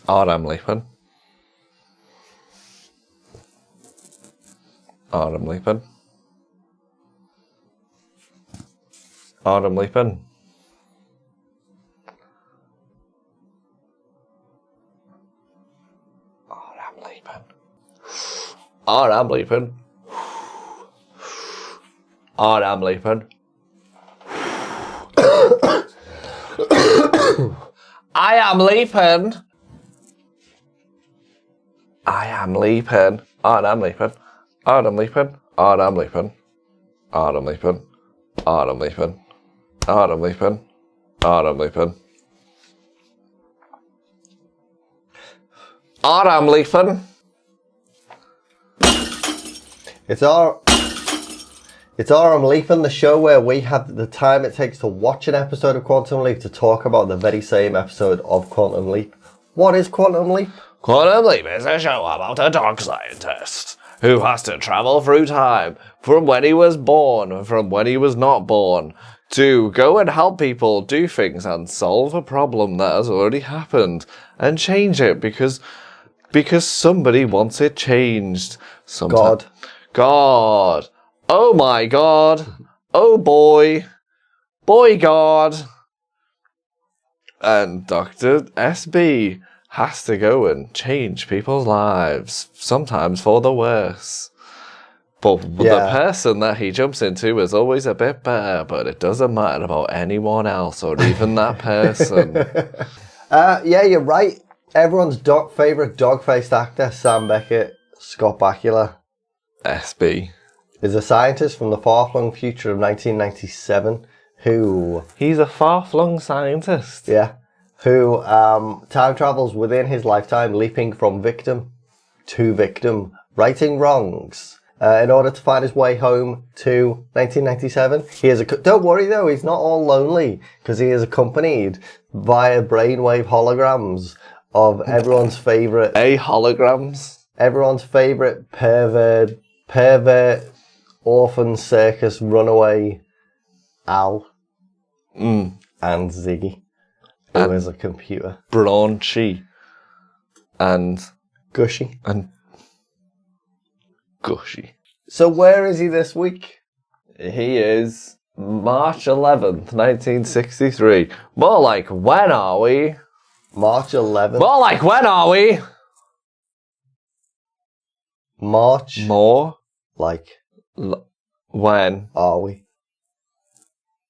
I'm Leapin. I'm Leapin. I'm Leapin. I'm Leapin. I'm Leapin. I'm Leapin. I am leaping. I am leaping. I'm leaping. I'm leaping. I'm leaping. I'm leaping. I'm leaping. I'm leaping. I'm leaping. I'm leaping. It's our I'm Leapin, the show where we have the time it takes to watch an episode of Quantum Leap to talk about the very same episode of Quantum Leap. What is Quantum Leap? Quantum Leap is a show about a dog scientist who has to travel through time from when he was born, from when he was not born, to go and help people do things and solve a problem that has already happened and change it because somebody wants it changed. God. Oh my God. Oh boy. Boy God. And Dr. SB has to go and change people's lives, sometimes for the worse. But the person that he jumps into is always a bit better, but it doesn't matter about anyone else or even that person. Yeah, you're right. Everyone's favourite dog-faced actor, Sam Beckett, Scott Bakula. SB. Is a scientist from the far-flung future of 1997 who... He's a far-flung scientist. Yeah. Who time travels within his lifetime, leaping from victim to victim, righting wrongs, in order to find his way home to 1997. Don't worry though, he's not all lonely, because he is accompanied via brainwave holograms of everyone's favourite... holograms? Everyone's favourite pervert, orphan circus runaway Al and Ziggy, who is a computer. Braunchy and Gushy. So where is he this week? He is March 11th, 1963. More like, when are we? March 11th. More like, when are we? March. More? Like. When? Are we?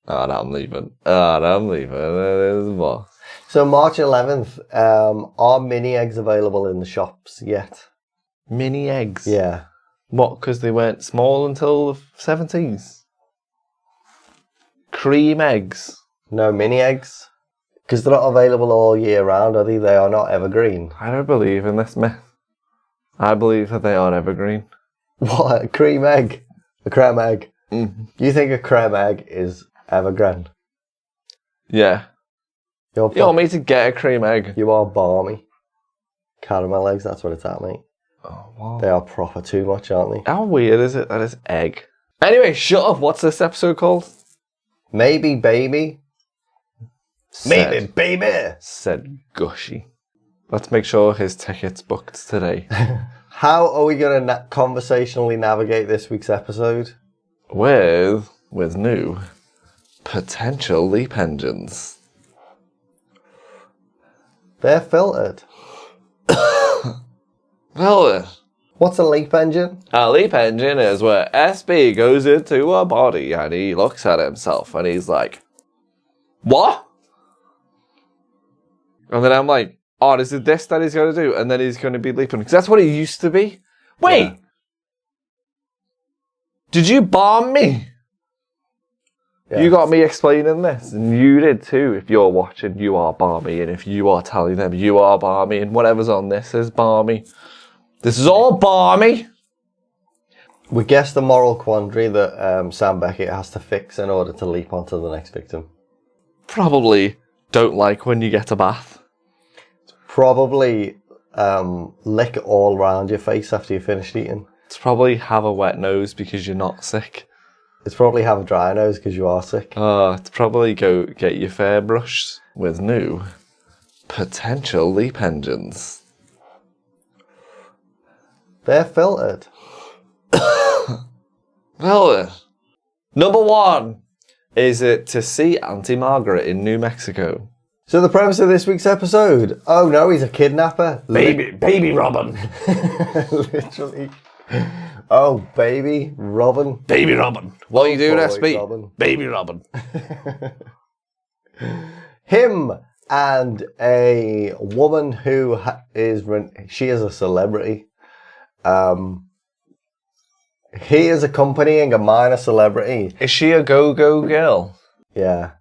I'm leaving. I'm leaving. It is more. So March 11th, are mini eggs available in the shops yet? Mini eggs? Yeah. What, because they weren't small until the 70s? Cream eggs? No, mini eggs. Because they're not available all year round, are they? They are not evergreen. I don't believe in this myth. I believe that they are evergreen. What? A cream egg? A creme egg? Mm-hmm. You think a creme egg is evergreen? Yeah. You want me to get a cream egg? You are balmy. Caramel eggs, that's what it's at, mate. Oh, wow. They are proper too much, aren't they? How weird is it that it's egg? Anyway, shut up. What's this episode called? Maybe Baby. Maybe Baby! Said Gushy. Let's make sure his ticket's booked today. How are we going to conversationally navigate this week's episode? With new potential leap engines. They're filtered. Filtered? What's a leap engine? A leap engine is where SB goes into a body and he looks at himself and he's like, what? And then I'm like, oh, is it this that he's going to do? And then he's going to be leaping. Because that's what he used to be. Wait! Yeah. Did you bomb me? Yeah. You got me explaining this. And you did too. If you're watching, you are balmy. And if you are telling them, you are balmy. And whatever's on this is balmy. This is all balmy. We guess the moral quandary that Sam Beckett has to fix in order to leap onto the next victim. Probably don't like when you get a bath. Probably lick all around your face after you finished eating. It's probably have a wet nose because you're not sick. It's probably have a dry nose because you are sick. It's probably go get your hair brushed with new potential leap engines. They're filtered. Well, number 1 is it to see Auntie Margaret in New Mexico. So the premise of this week's episode, oh no, he's a kidnapper. Baby Robin. Literally. Oh, baby Robin. Baby Robin. What are you doing, boy, SB? Robin. Baby Robin. Him and a woman who she is a celebrity. He is accompanying a minor celebrity. Is she a go-go girl? Yeah.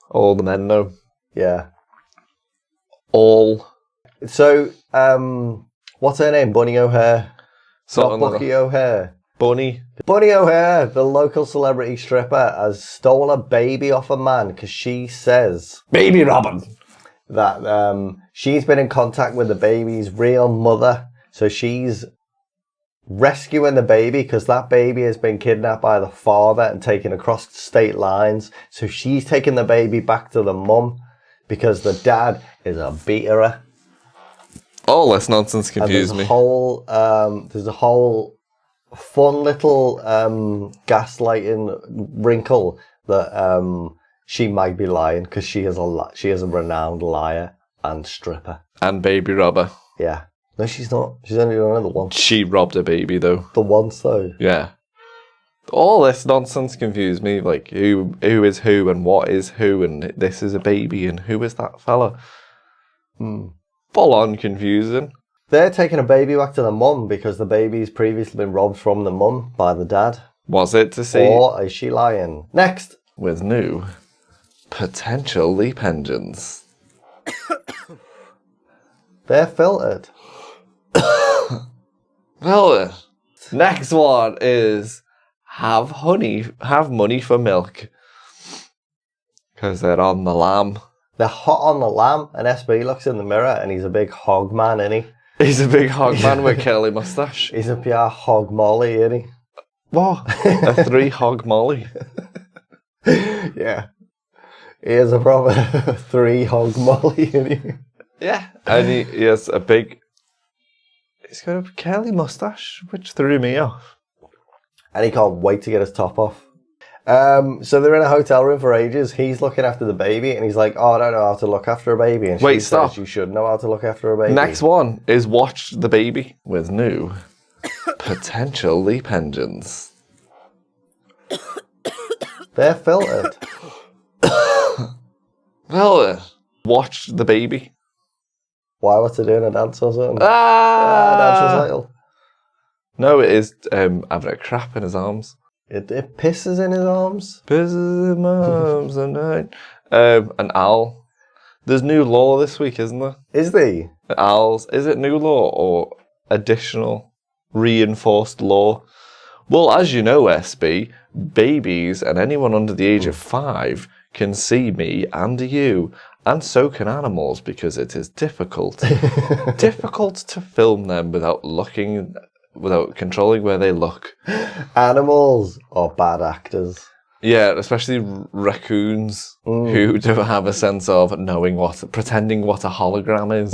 All the men know. Yeah. All. So, what's her name? Bunny O'Hare. Something Not Bucky O'Hare. Bunny. Bunny O'Hare, the local celebrity stripper, has stole a baby off a man because she says Baby Robin. that she's been in contact with the baby's real mother. So she's rescuing the baby because that baby has been kidnapped by the father and taken across state lines. So she's taking the baby back to the mum because the dad is a beater. All this nonsense confused me. There's a whole fun little gaslighting wrinkle that she might be lying because she is a renowned liar and stripper And baby robber. Yeah. No, she's not. She's only done another one. She robbed a baby though. The once though. Yeah. All this nonsense confused me. Like who is who and what is who and this is a baby and who is that fella? Full on confusing. They're taking a baby back to the mum because the baby's previously been robbed from the mum by the dad. Was it to see? Or is she lying? Next. With new potential leap engines. They're filtered. Well, next one is have money for milk. Because they're on the lamb. They're hot on the lamb, and SB looks in the mirror and he's a big hog man, isn't he? He's a big hog man with curly moustache. He's a pure hog molly, isn't he? What? A 3 hog molly. Yeah. He is a proper 3 hog molly, isn't he? Yeah. And he has a big... He's got a curly moustache, which threw me off. And he can't wait to get his top off. So they're in a hotel room for ages. He's looking after the baby, and he's like, "Oh, I don't know how to look after a baby." And Wait, she stop. says, "You should know how to look after a baby." Next one is watch the baby with new potential leap engines. They're filtered. Well, watch the baby. Why? What's he doing? A dance or something? Ah! Dance recital. No, it is having a crap in his arms. It pisses in his arms. Pisses in my arms at night. An owl. There's new law this week, isn't there? Is they? Owls. Is it new law or additional reinforced law? Well, as you know, SB, babies and anyone under the age of 5 can see me and you, and so can animals because it is difficult to film them without controlling where they look. Animals are bad actors. Yeah, especially raccoons who don't have a sense of pretending what a hologram is.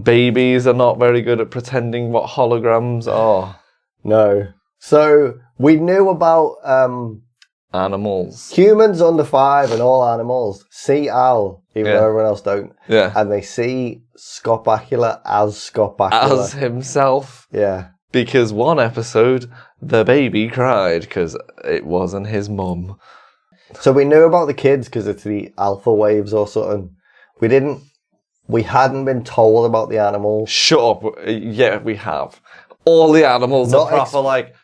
Babies are not very good at pretending what holograms are. No. So we knew about Animals. humans under 5 and all animals see owl, even Yeah. though everyone else don't. Yeah. And they see Scott Bakula as Scott Bakula. As himself. Yeah. Because one episode, the baby cried because it wasn't his mum. So we knew about the kids because it's the alpha waves or something. We hadn't been told about the animals. Shut up. Yeah, we have. All the animals Not are proper like,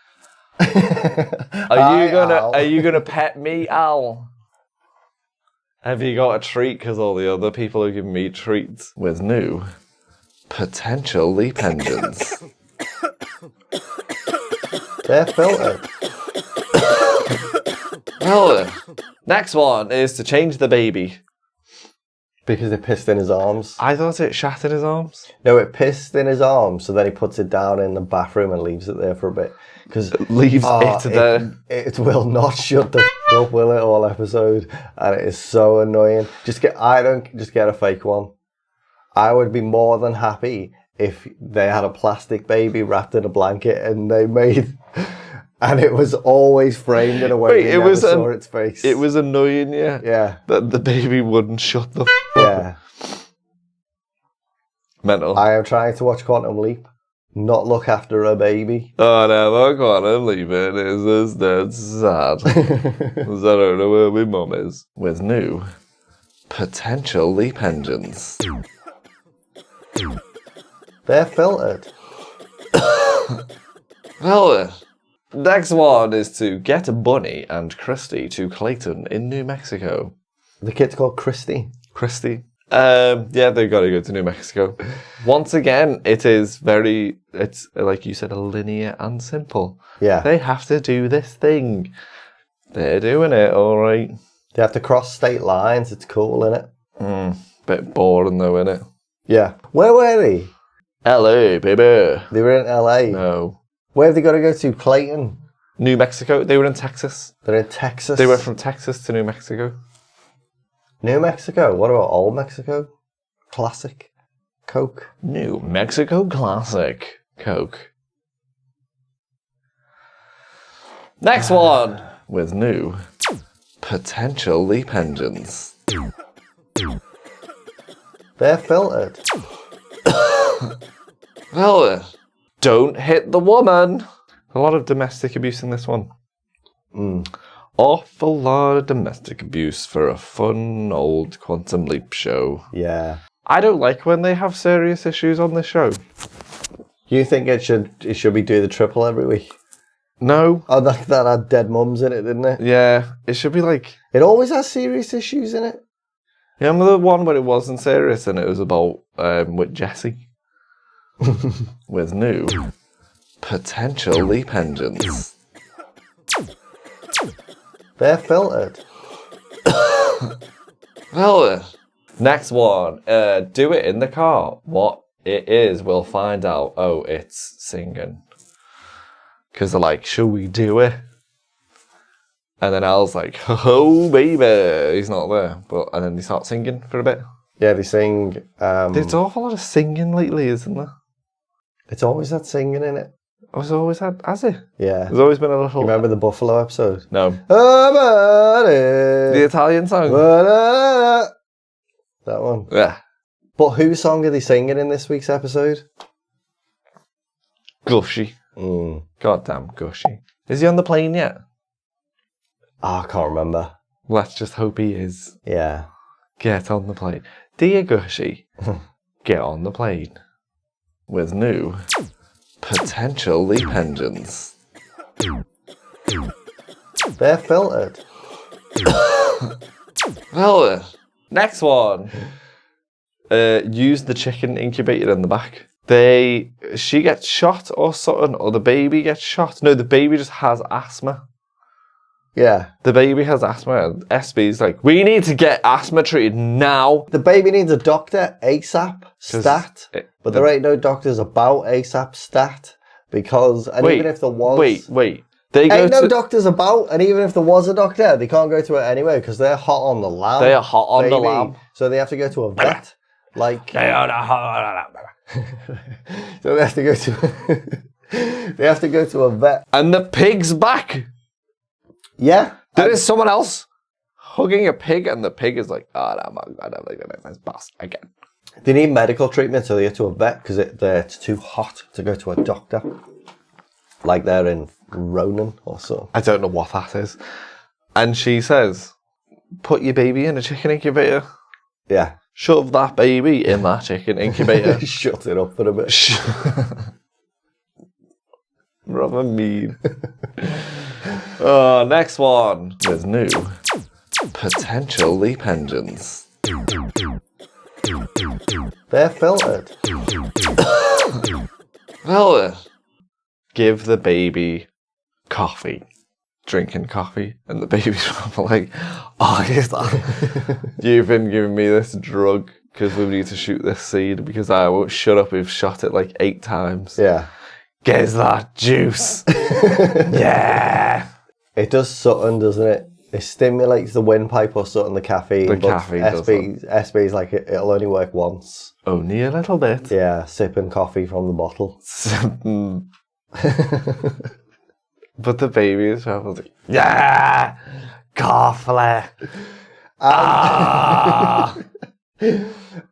are you gonna pet me, owl? Have you got a treat? Because all the other people are giving me treats. With new potential leap engines. They're filtered. Well, next one is to change the baby. Because it pissed in his arms. I thought it shattered his arms. No, it pissed in his arms, so then he puts it down in the bathroom and leaves it there for a bit. Because Leaves it there. It will not shut the up, will it, all episode? And it is so annoying. Just get a fake one. I would be more than happy if they had a plastic baby wrapped in a blanket and they made... And it was always framed in a way you never saw its face. It was annoying, yeah. Yeah. That the baby wouldn't shut the Yeah. Mental. I am trying to watch Quantum Leap, not look after a baby. Oh no, I can't believe it. It's dead sad. 'Cause I don't know where my mum is. With new potential leap engines. They're filtered. Well, next one is to get Bunny and Christy to Clayton in New Mexico. The kid's called Christy. Christy. Yeah, they've got to go to New Mexico. Once again, it's like you said, a linear and simple. Yeah. They have to do this thing. They're doing it, all right. They have to cross state lines. It's cool, innit? Bit boring though, innit? Yeah. Where were they? LA, baby. They were in LA. No. Where have they got to go to? Clayton. New Mexico. They were in Texas. They're in Texas. They went from Texas to New Mexico. New Mexico. What about Old Mexico? Classic Coke. New Mexico Classic Coke. Next one with new potential leap engines. They're filtered. Well, don't hit the woman. A lot of domestic abuse in this one. Awful lot of domestic abuse for a fun old Quantum Leap show. Yeah. I don't like when they have serious issues on this show. You think it should be do the triple every week? No. Oh, that had dead mums in it, didn't it? Yeah, it should be like... It always has serious issues in it. You remember the one where it wasn't serious and it was about with Jesse? With new potential leap engines. They're filtered. Well, next one. Do it in the car. What it is, we'll find out. Oh, it's singing. Because they're like, should we do it? And then Al's like, oh, baby. He's not there. And then they start singing for a bit. Yeah, they sing. There's an awful lot of singing lately, isn't there? It's always had singing in it. It's always had, has it? Yeah. There's always been a little... You remember the Buffalo episode? No. The The Italian song? That one. Yeah. But whose song are they singing in this week's episode? Gushy. Goddamn Gushy. Is he on the plane yet? Oh, I can't remember. Let's just hope he is. Yeah. Get on the plane. Dear Gushy, get on the plane. With new potential leap engines. They're filtered. Well, next one. Use the chicken incubator in the back. She gets shot or something, or the baby gets shot. No, the baby just has asthma. Yeah. The baby has asthma, and SB's like, we need to get asthma treated now. The baby needs a doctor ASAP stat. But there ain't no doctors about ASAP stat. Because, and even if there was... Wait. Ain't no doctors about, and even if there was a doctor, they can't go to it anyway, because they're hot on the lam. They are hot on the lam. So they have to go to a vet. Like... So they have to go to... They have to go to a vet. And the pig's back. Yeah. There is someone else hugging a pig, and the pig is like, oh, no, I don't think that's boss again. They need medical treatment, so they go to a vet because it's too hot to go to a doctor. Like they're in Ronan or so. I don't know what that is. And she says, put your baby in a chicken incubator. Yeah. Shove that baby in that chicken incubator. Shut it up for a bit. Rather mean. Next one with new potential leap engines. They're filtered. Well, give the baby coffee. drinking coffee, and the baby's probably like, oh, is that? You've been giving me this drug because we need to shoot this seed because I won't shut up. We've shot it like 8 times. Yeah. Get that juice. Yeah. It does something, doesn't it? It stimulates the windpipe or something, the caffeine. The caffeine does SB's like, it'll only work once. Only a little bit. Yeah, sipping coffee from the bottle. But the baby is like, yeah, coffee.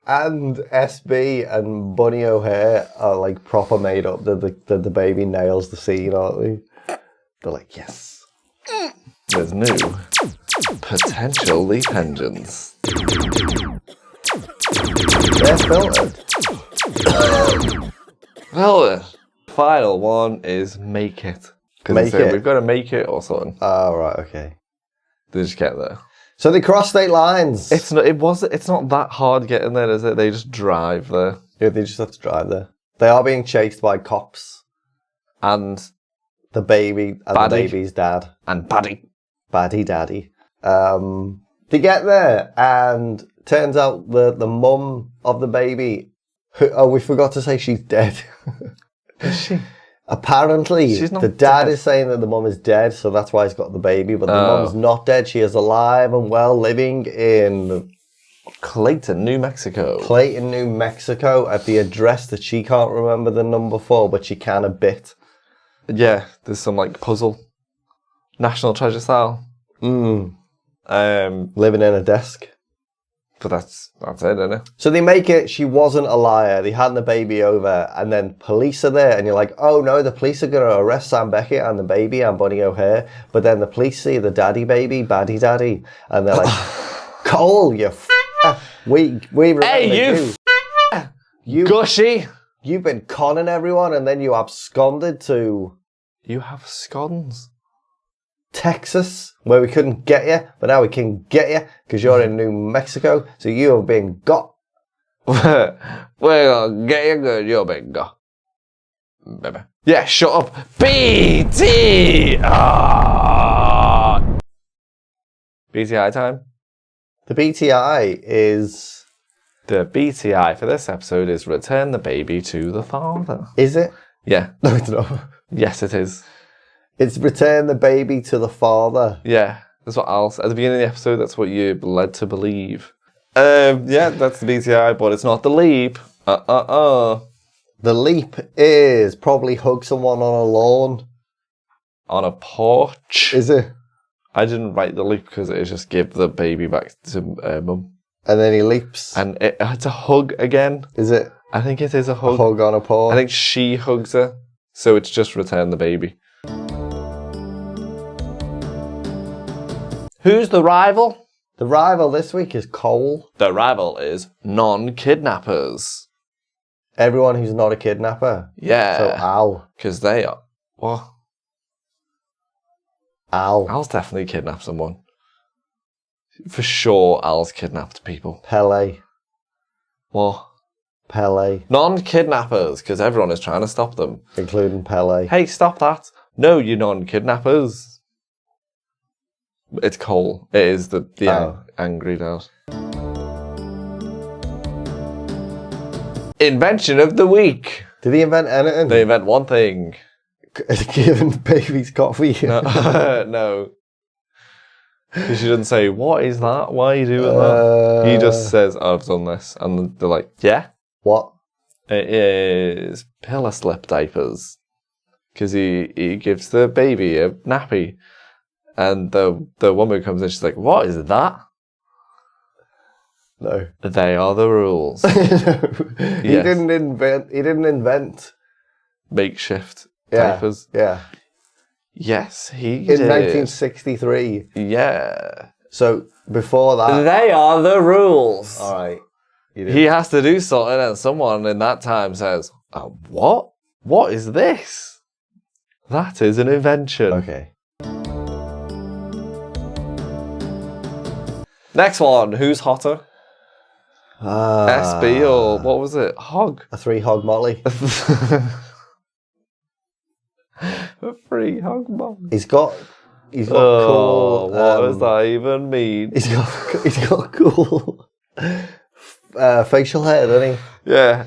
And SB and Bunny O'Hare are like proper made up that the baby nails the scene, aren't they? They're like, yes. There's new potential leap engines. They're filtered. Well, the final one is make it. Make it. We've got to make it or something. Oh, right, okay. They just get there. So they cross state lines. It's not that hard getting there, is it? They just drive there. Yeah, they just have to drive there. They are being chased by cops. And the baby and Baddie. the baby's dad. And Baddie. Baddie daddy. They get there and turns out the mum of the baby, we forgot to say she's dead. Is she? Apparently, She's not the dad dead. is saying that the mum is dead, so that's why he's got the baby, but the mum's not dead. She is alive and well, living in Clayton, New Mexico. Clayton, New Mexico, at the address that she can't remember the number for, but she can a bit. Yeah, there's some like puzzle. National Treasure style. Living in a desk. But that's it, isn't it? So they make it, she wasn't a liar. They hand the baby over, and then police are there, and you're like, oh no, the police are going to arrest Sam Beckett and the baby and Bunny O'Hare. But then the police see the daddy baby, baddie daddy, and they're like, Cole, you we remember Hey, you gushy. You've been conning everyone, and then you absconded to You have scones. Texas, where we couldn't get you, but now we can get you because you're in New Mexico, so you have been got. We're gonna get you good, you're big go. Baby. Yeah, shut up. BT! BTI time? The BTI is... The BTI for this episode is return the baby to the father. Is it? Yeah. No, it's not. Yes, it is. It's return the baby to the father. Yeah, that's what Al said. At the beginning of the episode, that's what you're led to believe. Yeah, that's the BTI, but it's not the leap. The leap is probably hug someone on a lawn. On a porch. Is it? I didn't write the leap because it is just give the baby back to mum. And then he leaps. And it's a hug again. Is it? I think it is a hug. A hug on a porch. I think she hugs her, so it's just return the baby. Who's the rival? The rival this week is Cole. The rival is non-kidnappers. Everyone who's not a kidnapper. Yeah. So Al. Because they are... What? Al. Al's definitely kidnapped someone. For sure, Al's kidnapped people. Pele. What? Pele. Non-kidnappers, because everyone is trying to stop them. Including Pele. Hey, stop that. No, you non-kidnappers. It's Cole. It is the angry dad. Invention of the week. Did he invent anything? They invent one thing. Giving babies coffee. No. No. Because she doesn't say, what is that? Why are you doing that? He just says, oh, I've done this. And they're like, yeah. What? It is pillow slip diapers. Because he gives the baby a nappy. And the woman comes in, she's like, what is that? No. They are the rules. No. Yes. He didn't invent Makeshift diapers. Yeah. Yes, he In did. 1963. Yeah. So before that. They are the rules. All right. He has to do something, and someone in that time says, what? What is this? That is an invention. Okay. Next one. Who's hotter? SB or what was it? Hog. A 3-hog molly. A 3 hog bomb. He's got He's got cool. What does that even mean? He's got cool facial hair, doesn't he? Yeah.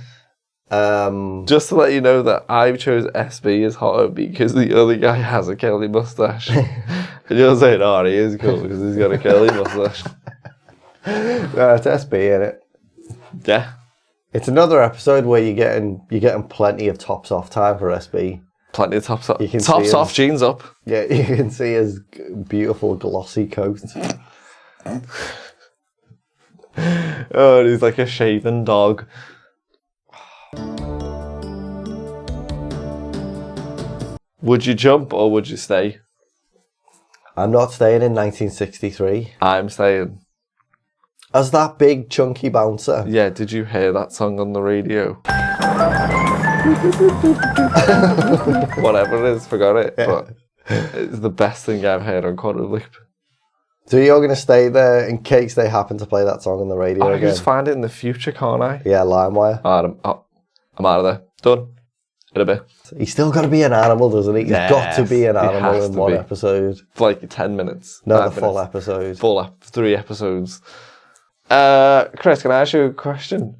Just to let you know that I chose SB as Hotto because the other guy has a curly mustache. And you're saying, oh, he is cool because he's got a curly mustache. No, it's SB, isn't it? Yeah. It's another episode where you're getting plenty of tops off time for SB. Plenty of tops off. You can Tops see off, jeans up. Yeah, you can see his beautiful glossy coat. Oh, and he's like a shaven dog. Would you jump or would you stay? I'm not staying in 1963. I'm staying. As that big chunky bouncer. Yeah, did you hear that song on the radio? Whatever it is, forgot it. Yeah. But it's the best thing I've heard on Quarter Loop. So you're going to stay there in case they happen to play that song on the radio I again? can just find it in the future, can't I? Yeah, LimeWire. I'm out of there. Done. In a bit. He's still got to be an animal, doesn't he? He's got to be an animal in one episode. For like 10 minutes. No, the full episode. 3 episodes. Chris, can I ask you a question?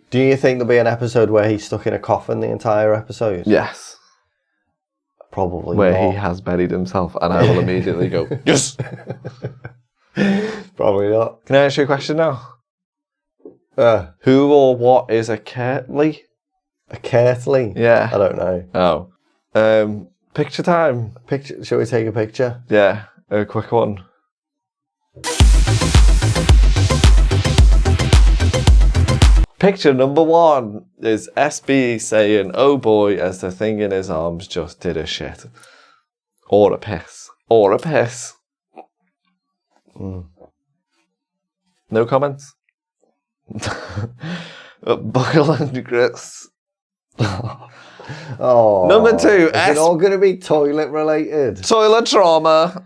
Do you think there'll be an episode where he's stuck in a coffin the entire episode? Yes. Probably where not. he has buried himself, and I will immediately go, yes! Probably not. Can I ask you a question now? Who or what is a Kirtley? A Kirtley? Yeah. I don't know. Oh. Picture time. Shall we take a picture? Yeah, a quick one. Picture number 1 is SB saying, oh boy, as the thing in his arms just did a shit. Or a piss. Or a piss. No comments? Buckle and Chris. Oh. Number 2. Is it all going to be toilet related? Toilet trauma.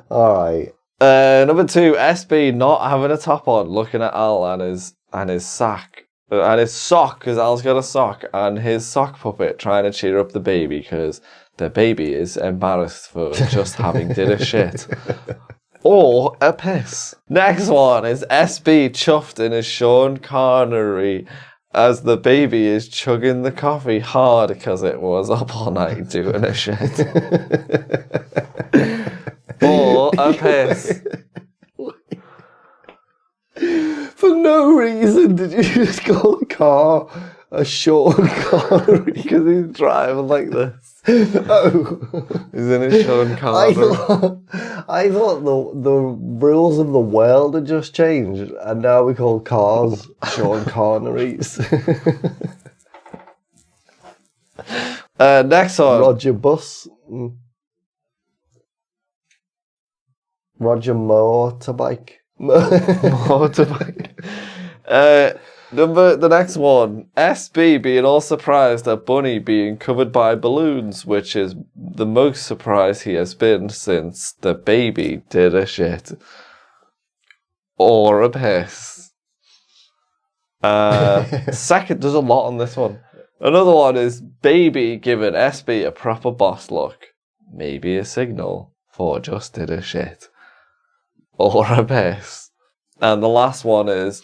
Alright. Number 2, SB not having a top on, looking at Al and his sack. And his sock, because Al's got a sock, and his sock puppet trying to cheer up the baby, because the baby is embarrassed for just having did a shit. Or a piss. Next one is SB chuffed in his Sean Connery as the baby is chugging the coffee hard because it was up all night doing a shit. Or a piss. For no reason did you just call the car a Sean Connery? Because he's driving like this. Oh. He's in his Sean Connery. I thought the rules of the world had just changed, and now we call cars Sean Connerys. Next one. Roger Bus. Roger Motorbike. Motorbike. The next one. SB being all surprised at Bunny being covered by balloons, which is the most surprised he has been since the baby did a shit. Or a piss. Second, there's a lot on this one. Another one is baby giving SB a proper boss look. Maybe a signal for just did a shit. Or a piss. And the last one is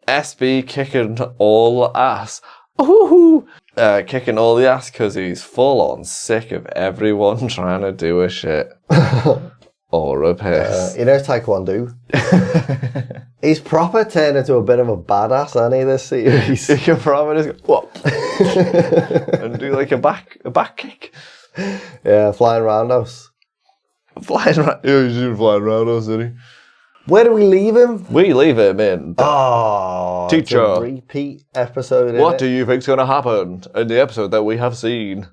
SB kicking all ass. Ooh, kicking all the ass because he's full on sick of everyone trying to do a shit. Or a piss. You know Taekwondo? He's proper turned into a bit of a badass, hasn't he, this series? He can probably just go, whoop, and do like a back kick. Yeah, flying roundhouse. Flying around. Yeah, he's doing flying roundhouse, isn't he? Where do we leave him? We leave him in. Teacher. It's a repeat episode. What do you think's going to happen in the episode that we have seen?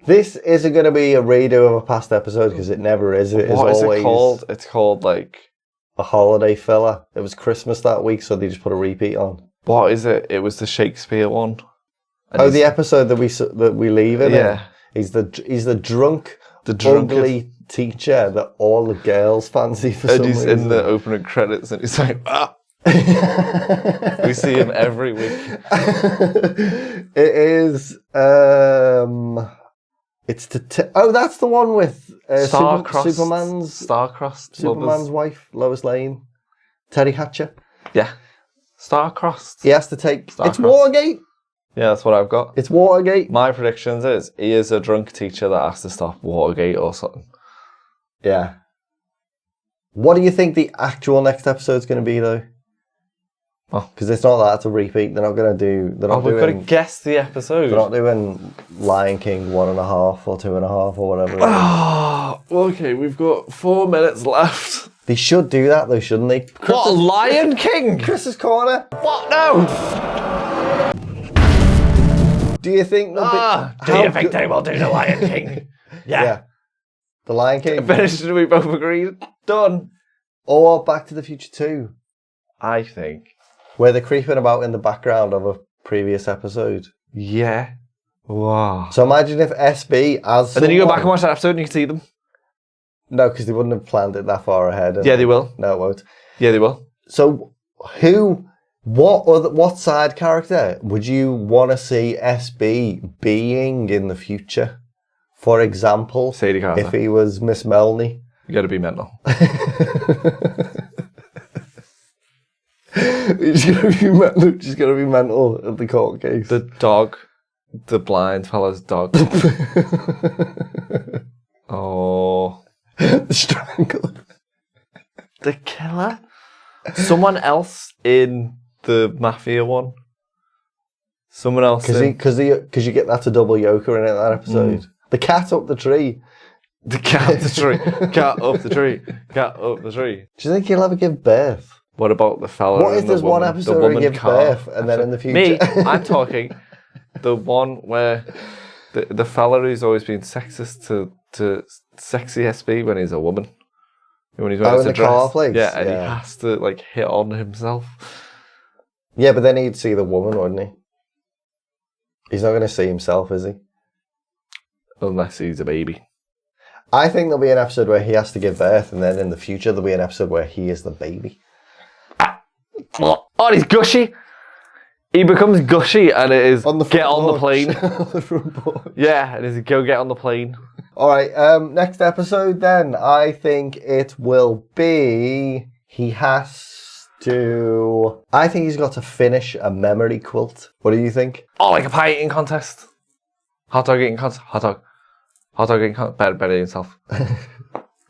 This isn't going to be a redo of a past episode because it never is. It is always it called? It's called like a holiday filler. It was Christmas that week, so they just put a repeat on. What is it? It was the Shakespeare one. And the episode that we leave him in. Yeah. He's the drunk, ugly teacher that all the girls fancy for some reason. And he's in the opening credits and he's like, ah. We see him every week. It is It's oh, that's the one with Star-crossed, Superman's star-crossed Superman's lovers. wife, Lois Lane, Terry Hatcher. Yeah. Star-crossed. He has to take. It's Star-crossed. Watergate. Yeah, that's what I've got. It's Watergate. My predictions is he is a drunk teacher that has to stop Watergate or something. Yeah. What do you think the actual next episode's going to be, though? Oh. Because it's not that, it's a repeat. They're not going to do... They're not We've got to doing... guess the episode. They're not doing Lion King 1.5 or 2.5 or whatever. Oh, okay, we've got 4 minutes left. They should do that, though, shouldn't they? What, Lion King? Chris's Corner? What? No! Do you think... Do you think they will do the Lion King? Yeah. The Lion King. Finished, we both agreed. Done. Or Back to the Future 2. I think. Where they're creeping about in the background of a previous episode. Yeah. Wow. So imagine if SB as And then you go back and watch that episode and you can see them. No, because they wouldn't have planned it that far ahead. Yeah, they will. No, it won't. Yeah, they will. So what side character would you want to see SB being in the future? For example, Sadie Carter. if he was Miss Melanie. You got to be mental. She's gonna be mental at the court case. The dog. The blind fella's dog. Oh. The strangler. The killer? Someone else in the Mafia one? Someone else Because you get that to double Yoker in it, that episode. The cat up the tree. The cat up the tree. Cat up the tree. Cat up the tree. Do you think he'll ever give birth? What about the fella? What if there's one episode where he gives birth and then in the future... Me, I'm talking the one where the fella who's always been sexist to sexy SB when he's a woman. When he's wearing in the dress. car place? Yeah, and he has to like hit on himself. Yeah, but then he'd see the woman, wouldn't he? He's not going to see himself, is he? Unless he's a baby. I think there'll be an episode where he has to give birth, and then in the future there'll be an episode where he is the baby. Oh, he's gushy. He becomes gushy, and it is on the get on the plane. On the front porch. Yeah, it is go get on the plane. All right, next episode then. I think it will be he has to. I think he's got to finish a memory quilt. What do you think? Oh, like a pie eating contest. Hot dog eating contest. Hot dog eating contest. Better than himself.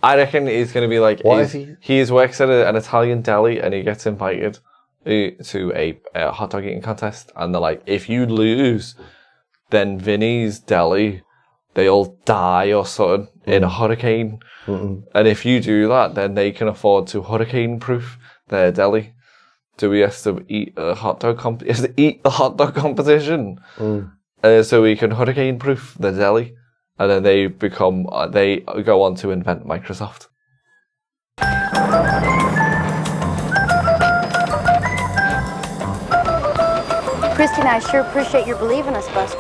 I reckon he's going to be like, he works at an Italian deli and he gets invited to a hot dog eating contest. And they're like, if you lose, then Vinny's deli, they all die or something in a hurricane. And if you do that, then they can afford to hurricane-proof their deli. So he has to eat a hot dog he has to eat the hot dog competition. So he can hurricane-proof the deli. And then they go on to invent Microsoft. Christy and I sure appreciate your believing us, Buster.